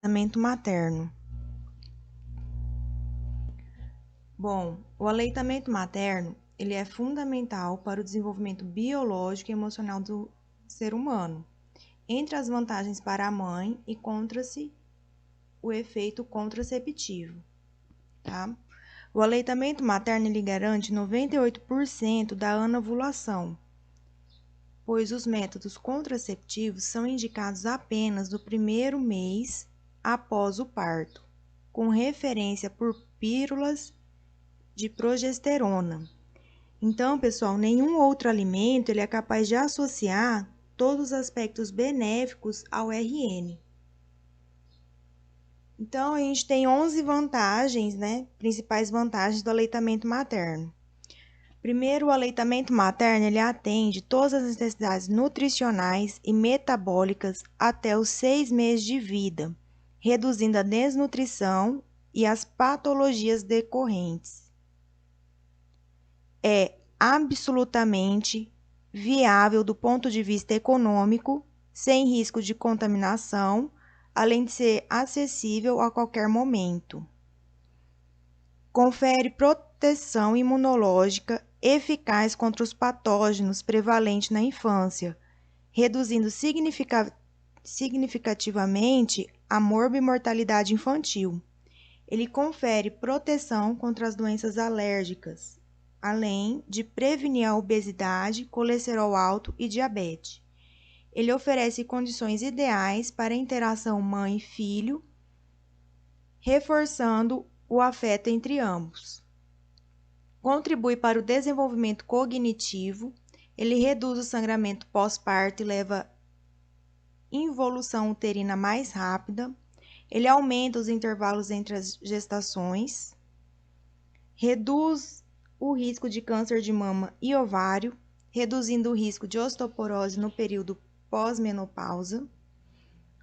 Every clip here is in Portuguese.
Aleitamento materno. Bom, o aleitamento materno, ele é fundamental para o desenvolvimento biológico e emocional do ser humano. Entre as vantagens para a mãe, encontra-se o efeito contraceptivo, tá? O aleitamento materno, ele garante 98% da anovulação, pois os métodos contraceptivos são indicados apenas no primeiro mês após o parto, com referência por pílulas de progesterona. Então, pessoal, nenhum outro alimento ele é capaz de associar todos os aspectos benéficos ao RN. Então, a gente tem 11 vantagens, né? Principais vantagens do aleitamento materno. Primeiro, o aleitamento materno ele atende todas as necessidades nutricionais e metabólicas até os 6 meses de vida, reduzindo a desnutrição e as patologias decorrentes. É absolutamente viável do ponto de vista econômico, sem risco de contaminação, além de ser acessível a qualquer momento. Confere proteção imunológica eficaz contra os patógenos prevalentes na infância, reduzindo significativamente a morbimortalidade infantil. Ele confere proteção contra as doenças alérgicas, além de prevenir a obesidade, colesterol alto e diabetes. Ele oferece condições ideais para a interação mãe-filho, reforçando o afeto entre ambos. Contribui para o desenvolvimento cognitivo, ele reduz o sangramento pós-parto e leva à involução uterina mais rápida, ele aumenta os intervalos entre as gestações, reduz o risco de câncer de mama e ovário, reduzindo o risco de osteoporose no período pós-menopausa,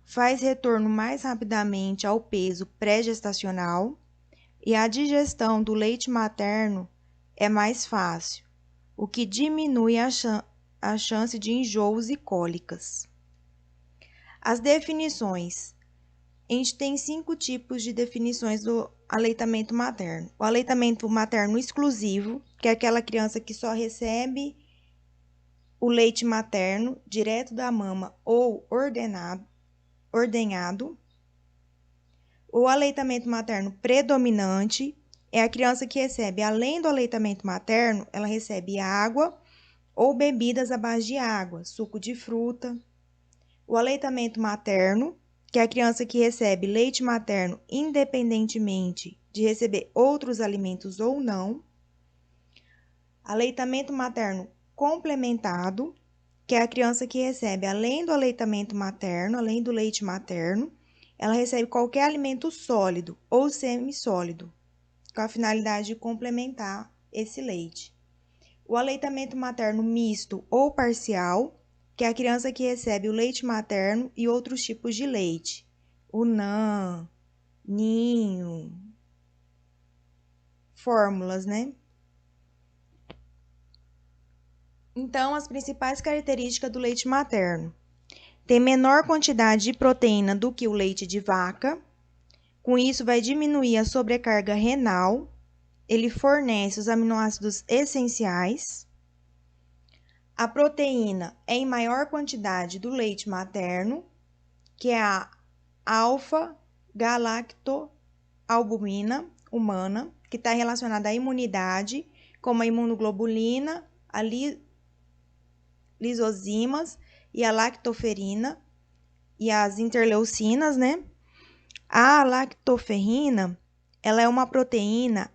faz retorno mais rapidamente ao peso pré-gestacional e a digestão do leite materno é mais fácil, o que diminui a chance de enjoos e cólicas. As definições. A gente tem 5 tipos de definições do aleitamento materno. O aleitamento materno exclusivo, que é aquela criança que só recebe o leite materno direto da mama ou ordenhado. O aleitamento materno predominante é a criança que recebe, além do aleitamento materno, ela recebe água ou bebidas à base de água, suco de fruta. O aleitamento materno, que é a criança que recebe leite materno independentemente de receber outros alimentos ou não. Aleitamento materno complementado, que é a criança que recebe, além do aleitamento materno, além do leite materno, ela recebe qualquer alimento sólido ou semissólido, com a finalidade de complementar esse leite. O aleitamento materno misto ou parcial, que é a criança que recebe o leite materno e outros tipos de leite, o NAN, ninho, fórmulas, né? Então, as principais características do leite materno. Tem menor quantidade de proteína do que o leite de vaca, com isso vai diminuir a sobrecarga renal, ele fornece os aminoácidos essenciais. A proteína é em maior quantidade do leite materno, que é a alfa-galactoalbumina humana, que está relacionada à imunidade, como a imunoglobulina, a lisozimas e a lactoferrina e as interleucinas, né? A lactoferrina, ela é uma proteína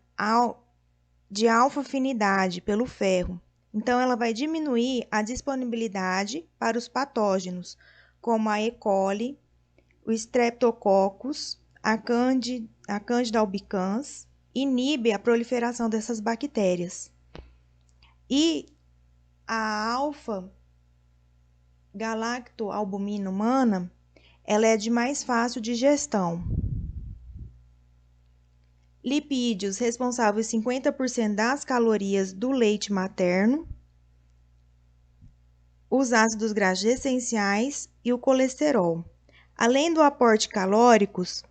de alfa afinidade pelo ferro. Então, ela vai diminuir a disponibilidade para os patógenos, como a E. coli, o Streptococcus, a Candida albicans, inibe a proliferação dessas bactérias. E a alfa-galactoalbumina humana, ela é de mais fácil digestão. Lipídios responsáveis por 50% das calorias do leite materno, os ácidos graxos essenciais e o colesterol. Além do aporte calóricos,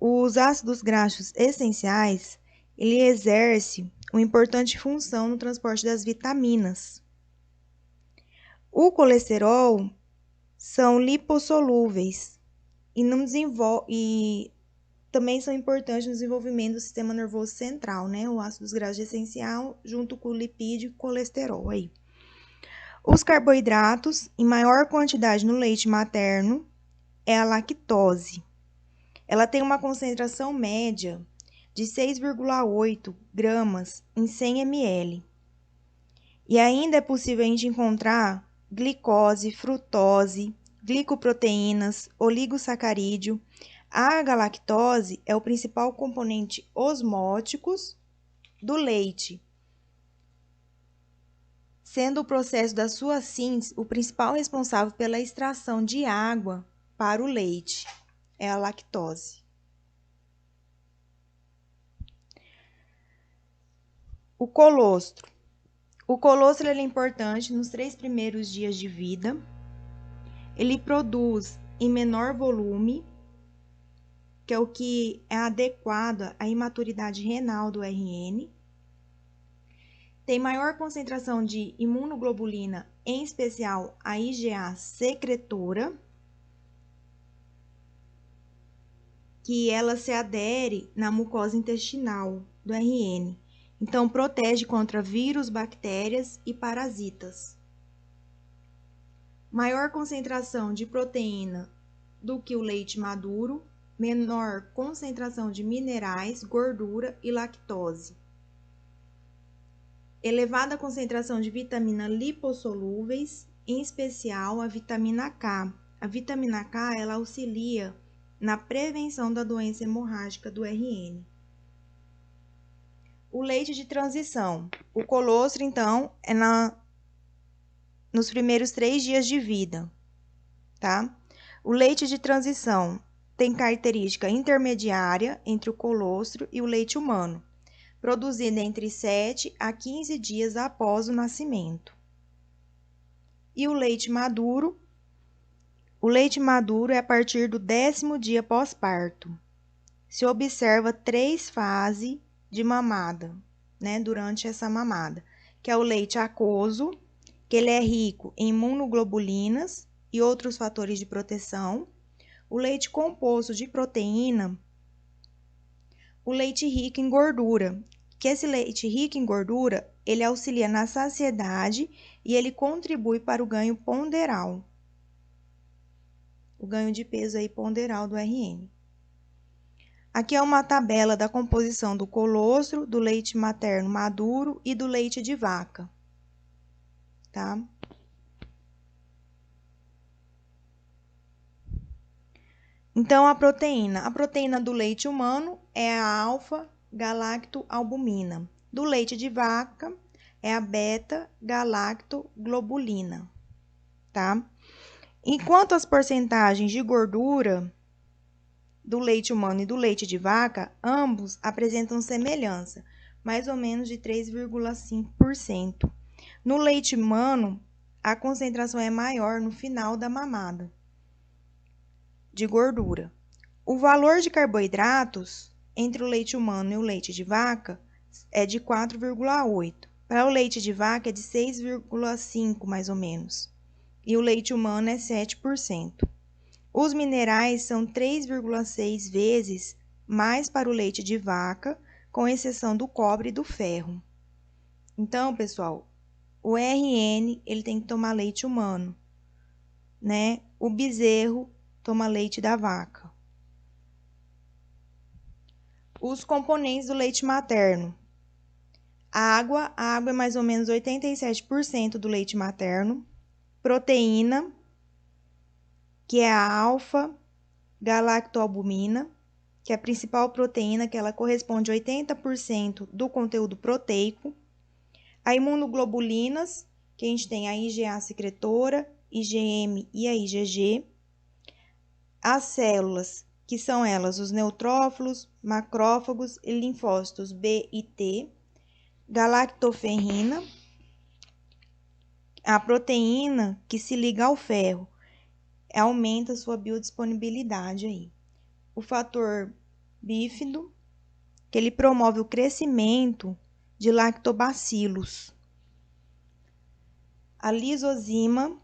os ácidos graxos essenciais, ele exerce uma importante função no transporte das vitaminas. O colesterol são lipossolúveis e também são importantes no desenvolvimento do sistema nervoso central, né? O ácido graxo essencial junto com o lipídio e colesterol aí. Os carboidratos, em maior quantidade no leite materno, é a lactose. Ela tem uma concentração média de 6,8 gramas em 100 ml. E ainda é possível a gente encontrar glicose, frutose, glicoproteínas, oligosacarídeo. A galactose é o principal componente osmóticos do leite, sendo o processo da sua síntese o principal responsável pela extração de água para o leite, é a lactose. O colostro. O colostro é importante nos 3 primeiros dias de vida. Ele produz em menor volume, que é o que é adequado à imaturidade renal do RN. Tem maior concentração de imunoglobulina, em especial a IgA secretora, que ela se adere na mucosa intestinal do RN. Então, protege contra vírus, bactérias e parasitas. Maior concentração de proteína do que o leite maduro, menor concentração de minerais, gordura e lactose. Elevada concentração de vitamina lipossolúveis, em especial a vitamina K. A vitamina K, ela auxilia na prevenção da doença hemorrágica do RN. O leite de transição. O colostro, então, é nos primeiros 3 dias de vida, tá? O leite de transição tem característica intermediária entre o colostro e o leite humano, produzido entre 7 a 15 dias após o nascimento. E o leite maduro? O leite maduro é a partir do 10º dia pós-parto. Se observa 3 fases de mamada, né, durante essa mamada, que é o leite aquoso, que ele é rico em imunoglobulinas e outros fatores de proteção, o leite composto de proteína, o leite rico em gordura, que esse leite rico em gordura, ele auxilia na saciedade e ele contribui para o ganho ponderal, o ganho de peso aí ponderal do RN. Aqui é uma tabela da composição do colostro, do leite materno maduro e do leite de vaca, tá? Então, a proteína do leite humano é a alfa-galactoalbumina. Do leite de vaca é a beta-galactoglobulina, tá? Enquanto as porcentagens de gordura do leite humano e do leite de vaca, ambos apresentam semelhança, mais ou menos de 3,5%. No leite humano, a concentração é maior no final da mamada de gordura. O valor de carboidratos entre o leite humano e o leite de vaca é de 4,8. Para o leite de vaca é de 6,5, mais ou menos. E o leite humano é 7%. Os minerais são 3,6 vezes mais para o leite de vaca, com exceção do cobre e do ferro. Então, pessoal, o RN, ele tem que tomar leite humano, né? O bezerro toma leite da vaca. Os componentes do leite materno. A água é mais ou menos 87% do leite materno. Proteína, que é a alfa-galactoalbumina, que é a principal proteína, que ela corresponde a 80% do conteúdo proteico. A imunoglobulinas, que a gente tem a IgA secretora, IgM e a IgG. As células, que são elas os neutrófilos, macrófagos e linfócitos B e T. Galactoferrina, a proteína que se liga ao ferro, aumenta a sua biodisponibilidade aí. O fator bífido, que ele promove o crescimento de lactobacilos. A lisozima,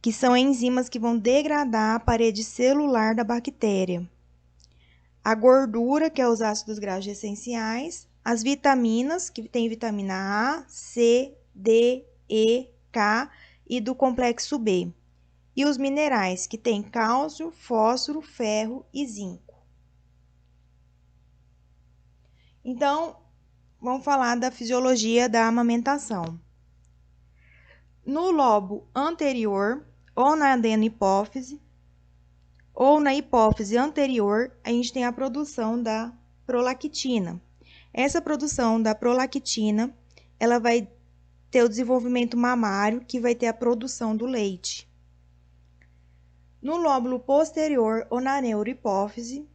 que são enzimas que vão degradar a parede celular da bactéria. A gordura, que é os ácidos graxos essenciais. As vitaminas, que tem vitamina A, C, D, E, K e do complexo B. E os minerais, que tem cálcio, fósforo, ferro e zinco. Então, vamos falar da fisiologia da amamentação. No lobo anterior, ou na adenopófise, ou na hipófise anterior, a gente tem a produção da prolactina. Essa produção da prolactina, ela vai ter o desenvolvimento mamário, que vai ter a produção do leite. No lóbulo posterior, ou na neurohipófise,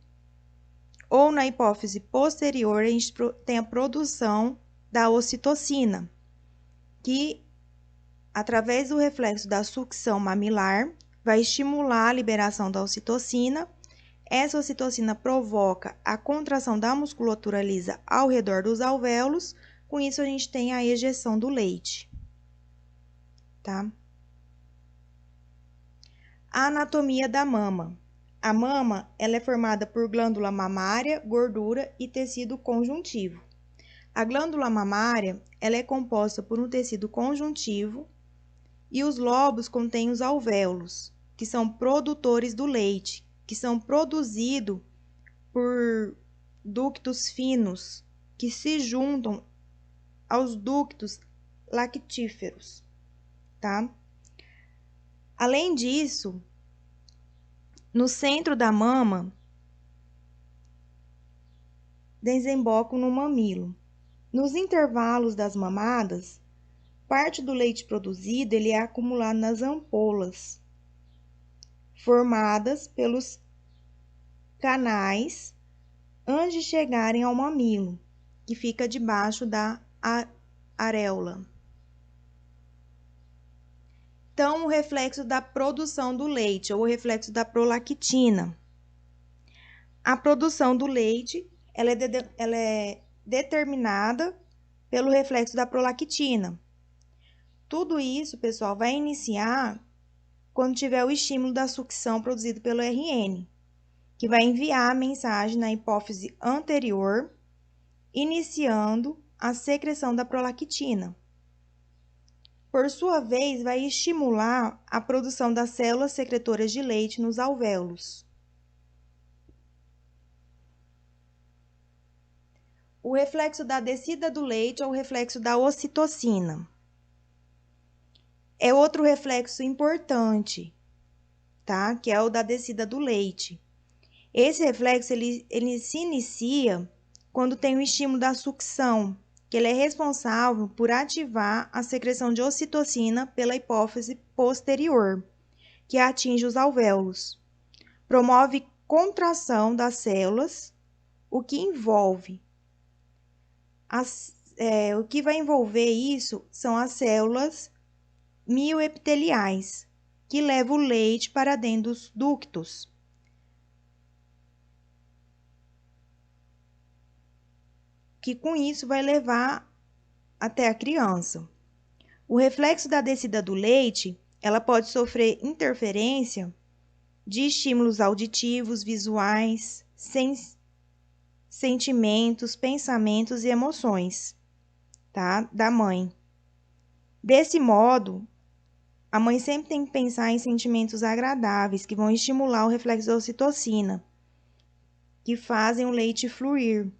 ou na hipófise posterior, a gente tem a produção da ocitocina, que, através do reflexo da sucção mamilar, vai estimular a liberação da ocitocina. Essa ocitocina provoca a contração da musculatura lisa ao redor dos alvéolos. Com isso, a gente tem a ejeção do leite, tá? A anatomia da mama. A mama, ela é formada por glândula mamária, gordura e tecido conjuntivo. A glândula mamária, ela é composta por um tecido conjuntivo e os lobos contêm os alvéolos, que são produtores do leite, que são produzidos por ductos finos, que se juntam aos ductos lactíferos, tá? Além disso, no centro da mama, desemboca no mamilo. Nos intervalos das mamadas, parte do leite produzido ele é acumulado nas ampolas, formadas pelos canais antes de chegarem ao mamilo, que fica debaixo da areola. Então, o reflexo da produção do leite, ou o reflexo da prolactina. A produção do leite, ela é determinada pelo reflexo da prolactina. Tudo isso, pessoal, vai iniciar quando tiver o estímulo da sucção produzido pelo RN, que vai enviar a mensagem na hipófise anterior, iniciando a secreção da prolactina. Por sua vez, vai estimular a produção das células secretoras de leite nos alvéolos. O reflexo da descida do leite é o reflexo da ocitocina. É outro reflexo importante, tá? Que é o da descida do leite. Esse reflexo, ele se inicia quando tem o estímulo da sucção, que ele é responsável por ativar a secreção de ocitocina pela hipófise posterior, que atinge os alvéolos. Promove contração das células, o que envolve o que vai envolver isso são as células mioepiteliais, que levam o leite para dentro dos ductos. Que com isso vai levar até a criança. O reflexo da descida do leite, ela pode sofrer interferência de estímulos auditivos, visuais, sentimentos, pensamentos e emoções, tá? Da mãe. Desse modo, a mãe sempre tem que pensar em sentimentos agradáveis que vão estimular o reflexo da ocitocina, que fazem o leite fluir.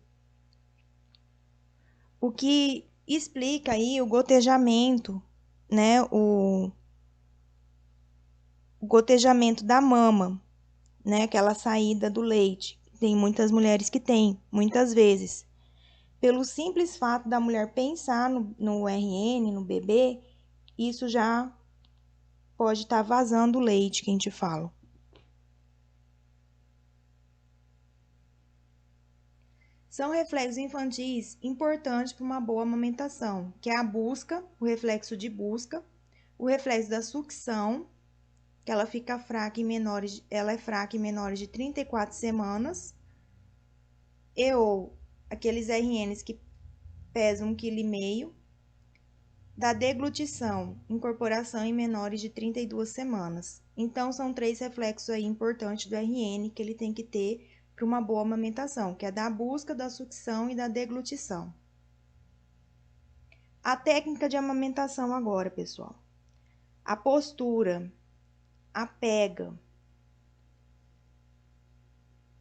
O que explica aí o gotejamento, né? O gotejamento da mama, né? Aquela saída do leite. Tem muitas mulheres que têm, muitas vezes. Pelo simples fato da mulher pensar no RN, no bebê, isso já pode estar vazando o leite, que a gente fala. São reflexos infantis importantes para uma boa amamentação, que é a busca, o reflexo de busca, o reflexo da sucção que ela fica fraca ela é fraca em menores de 34 semanas, ou aqueles RNs que pesam 1,5 kg, da deglutição, incorporação em menores de 32 semanas. Então, são 3 reflexos aí importantes do RN que ele tem que ter para uma boa amamentação, que é da busca, da sucção e da deglutição. A técnica de amamentação agora, pessoal. A postura, a pega.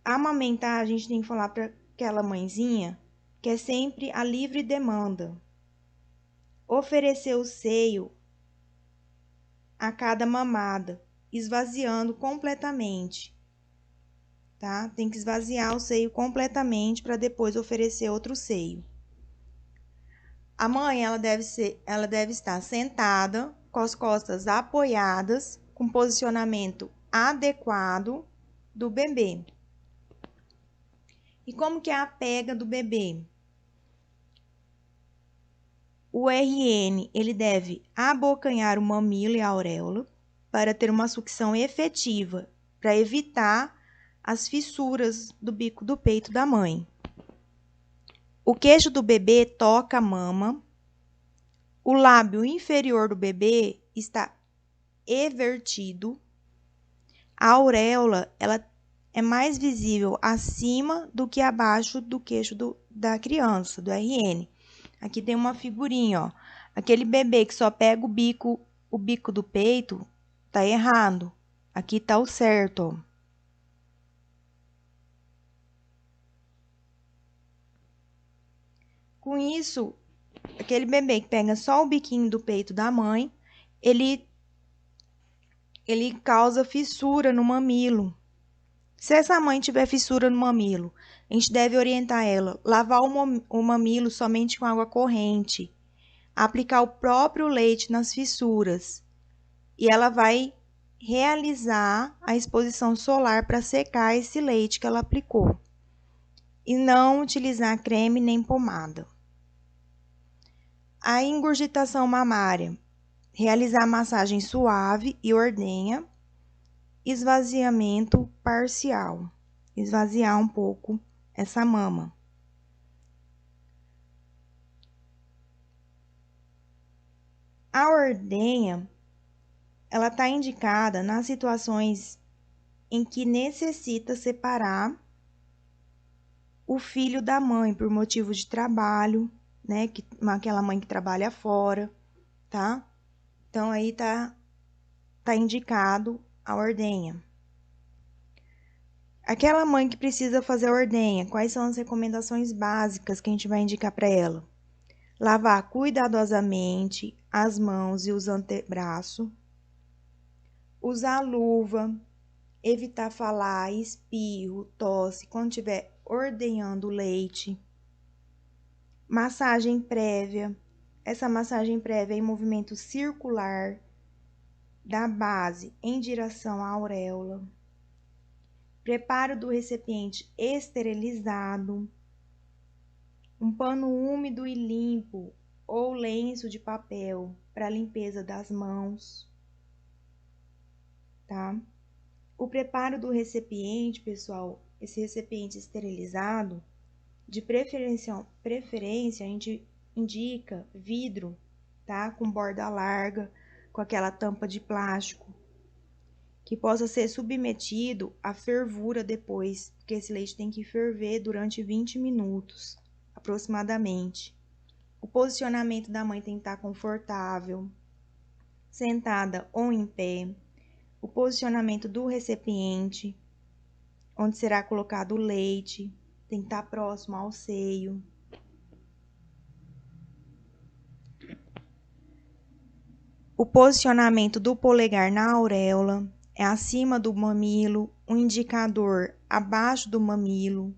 Amamentar, a gente tem que falar para aquela mãezinha que é sempre a livre demanda. Oferecer o seio a cada mamada, esvaziando completamente, tá? Tem que esvaziar o seio completamente para depois oferecer outro seio. A mãe, ela deve estar sentada, com as costas apoiadas, com posicionamento adequado do bebê. E como que é a pega do bebê? O RN, ele deve abocanhar o mamilo e a auréola para ter uma sucção efetiva, para evitar as fissuras do bico do peito da mãe. O queixo do bebê toca a mama. O lábio inferior do bebê está evertido. A auréola, ela é mais visível acima do que abaixo do queixo da criança, do RN. Aqui tem uma figurinha, ó. Aquele bebê que só pega o bico do peito, tá errado. Aqui tá o certo, ó. Com isso, aquele bebê que pega só o biquinho do peito da mãe, ele causa fissura no mamilo. Se essa mãe tiver fissura no mamilo, a gente deve orientar ela, lavar o mamilo somente com água corrente, aplicar o próprio leite nas fissuras, e ela vai realizar a exposição solar para secar esse leite que ela aplicou, e não utilizar creme nem pomada. A ingurgitação mamária, realizar massagem suave e ordenha. Esvaziamento parcial, esvaziar um pouco essa mama. A ordenha, ela está indicada nas situações em que necessita separar o filho da mãe por motivo de trabalho, né? Aquela mãe que trabalha fora, tá? Então, aí tá indicado a ordenha. Aquela mãe que precisa fazer a ordenha, quais são as recomendações básicas que a gente vai indicar para ela? Lavar cuidadosamente as mãos e os antebraços. Usar luva. Evitar falar, espirro, tosse quando estiver ordenhando o leite. Massagem prévia. Essa massagem prévia é em movimento circular da base em direção à auréola. Preparo do recipiente esterilizado. Um pano úmido e limpo ou lenço de papel para limpeza das mãos, tá? O preparo do recipiente, pessoal, esse recipiente esterilizado, de preferência a gente indica vidro, tá? Com borda larga, com aquela tampa de plástico, que possa ser submetido à fervura depois, porque esse leite tem que ferver durante 20 minutos, aproximadamente. O posicionamento da mãe tem que estar confortável, sentada ou em pé. O posicionamento do recipiente, onde será colocado o leite, tem que estar próximo ao seio. O posicionamento do polegar na auréola é acima do mamilo, o indicador abaixo do mamilo,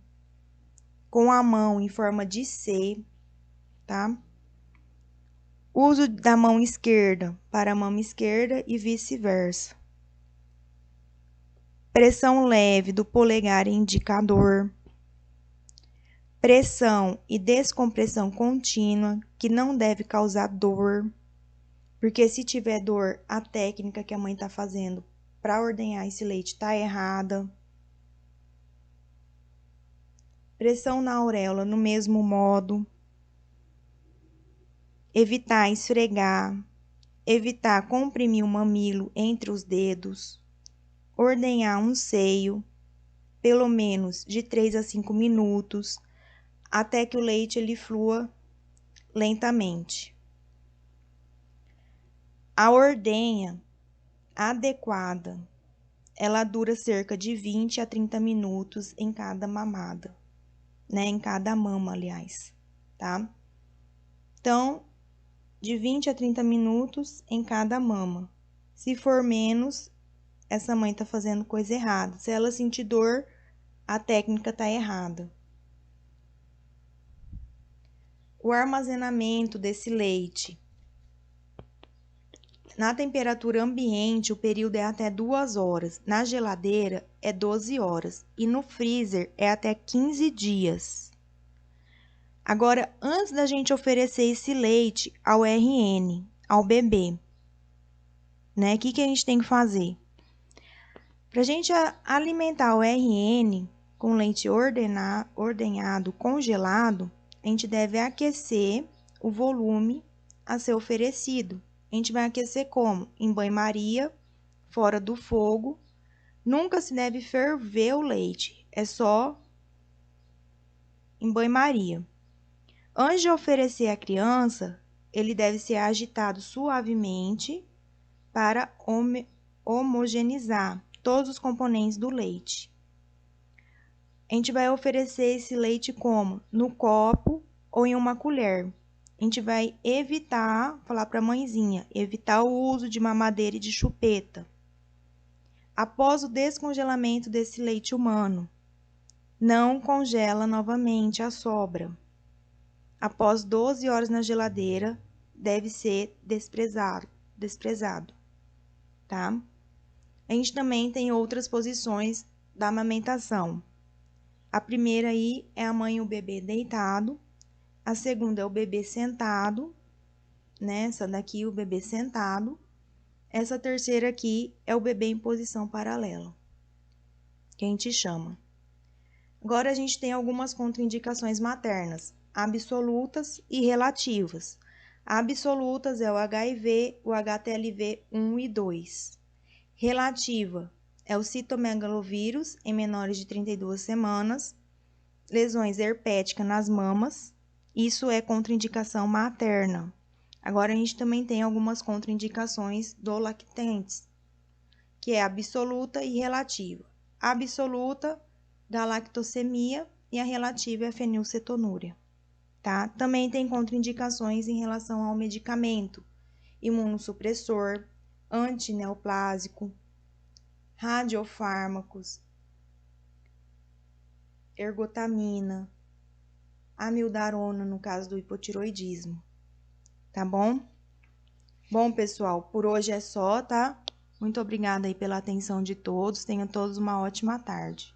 com a mão em forma de C, tá? Uso da mão esquerda para a mão esquerda e vice-versa. Pressão leve do polegar e indicador. Pressão e descompressão contínua, que não deve causar dor, porque se tiver dor, a técnica que a mãe está fazendo para ordenhar esse leite está errada. Pressão na auréola no mesmo modo. Evitar esfregar. Evitar comprimir o mamilo entre os dedos. Ordenhar um seio, pelo menos de 3 a 5 minutos, até que o leite ele flua lentamente. A ordenha adequada, ela dura cerca de 20 a 30 minutos em cada mamada, né? Em cada mama, aliás, tá? Então, de 20 a 30 minutos em cada mama. Se for menos, essa mãe tá fazendo coisa errada. Se ela sentir dor, a técnica tá errada. O armazenamento desse leite. Na temperatura ambiente, o período é até 2 horas. Na geladeira, é 12 horas. E no freezer, é até 15 dias. Agora, antes da gente oferecer esse leite ao RN, ao bebê, né? O que a gente tem que fazer? Para a gente alimentar o RN com leite ordenhado congelado, a gente deve aquecer o volume a ser oferecido. A gente vai aquecer como? Em banho-maria, fora do fogo. Nunca se deve ferver o leite, é só em banho-maria. Antes de oferecer à criança, ele deve ser agitado suavemente para homogeneizar todos os componentes do leite. A gente vai oferecer esse leite como? No copo ou em uma colher. A gente vai evitar, falar para a mãezinha, evitar o uso de mamadeira e de chupeta. Após o descongelamento desse leite humano, não congela novamente a sobra. Após 12 horas na geladeira, deve ser desprezado, tá? A gente também tem outras posições da amamentação. A primeira aí é a mãe e o bebê deitado. A segunda é o bebê sentado, né? Essa daqui, o bebê sentado. Essa terceira aqui é o bebê em posição paralela, que a gente chama. Agora, a gente tem algumas contraindicações maternas, absolutas e relativas. Absolutas é o HIV, o HTLV 1 e 2. Relativa é o citomegalovírus em menores de 32 semanas, lesões herpéticas nas mamas, isso é contraindicação materna. Agora, a gente também tem algumas contraindicações do lactentes, que é absoluta e relativa. A absoluta, galactosemia, e a relativa é a fenilcetonúria, tá? Também tem contraindicações em relação ao medicamento, imunossupressor, antineoplásico, radiofármacos, ergotamina, amiodarona no caso do hipotiroidismo, tá bom? Bom, pessoal, por hoje é só, tá? Muito obrigada aí pela atenção de todos. Tenham todos uma ótima tarde.